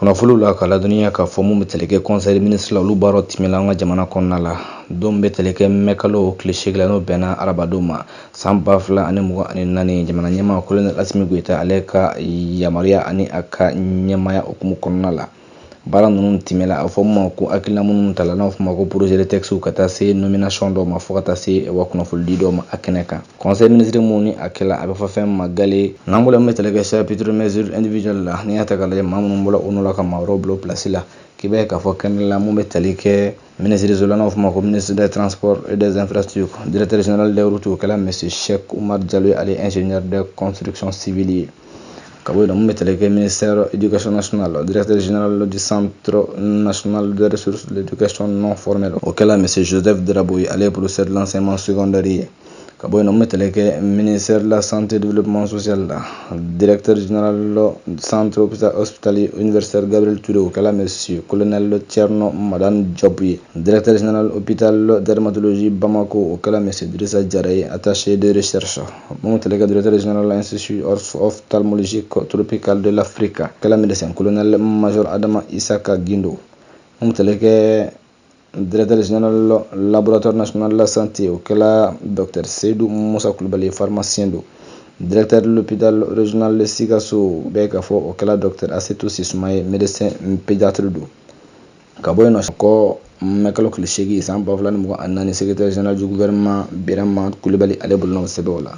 kunnafoniw la ka ladɔnniya k'a fɔ mun bɛ tali kɛ conseil ministre la olu baaraw tɛmɛla an ka jamana kɔnɔna la. Don bɛ tali kɛ mɛkalo tile 8 la n'o bɛnna arabadon ma san 2024 jamana ɲɛmaa colonel Asimi Goita ale ka yamaruya ani a ka ɲɛmaya hukumu kɔnɔna la. Baara ninnu tɛmɛla a fɔ mun ma ko hakilina minnu tala n'a fɔ ma ko projet de texte ka taa se nomination dɔw ma fo ka taa se wa kunnafonidi dɔw ma a kɛnɛ kan. Conseil ministre mun ni a kɛla a bɛ fɔ fɛn ma gale n'an bɔra min bɛ tali kɛ chapitre mesure individuelle la n'i y'a ta k'a lajɛ maa minnu bɔra o nɔ la ka maa wɛrɛw bila o place la k'i b'a ye k'a fɔ kɛnɛ la mun bɛ tali kɛ ministre des eaux la n'a fɔ ma ko ministre des transports et des infrastructures directeur général des routes o kɛla monsieur Cheikh Oumar Diallo ale ingénieur de construction civile ye. Ka bɔ yen mun bɛ tali kɛ ministère éducation nationale directeur général du centre national de ressources de l'éducation non formelle o kɛla monsieur Joseph Darabo ye ale ye professeur de l'enseignement secondaire ye. Ka bɔ yen mun bɛ tali kɛ ministère de la santé et développement social la directeur général centre hospitalier universitaire Gabriel Touré o kɛla monsieur colonel Thierno Madane Diop ye. Directeur général hôpital dermatologie Bamako o kɛla monsieur Drissa Diarra ye attaché de recherche. Mun bɛ tali kɛ directeur général de l'institut ophtalmologique tropical de l'Afrique kɛla médecin colonel major Adama Isaka Gindo. Mun bɛ tali kɛ directeur général laboratoire national de la santé o kɛla docteur Seydou Moussa Kulibali pharmacien do. Directeur de l'hôpital régional de Sikasso bɛɛ k'a fɔ o kɛla docteur Asetou Sisuma ye médecin pédiatre do. Ka bɔ yen nɔ kɔ mɛkalo tile 8 san 2024 secrétaire général du gouvernement Birama Kulibali ale bolonɔ sɛbɛn o la.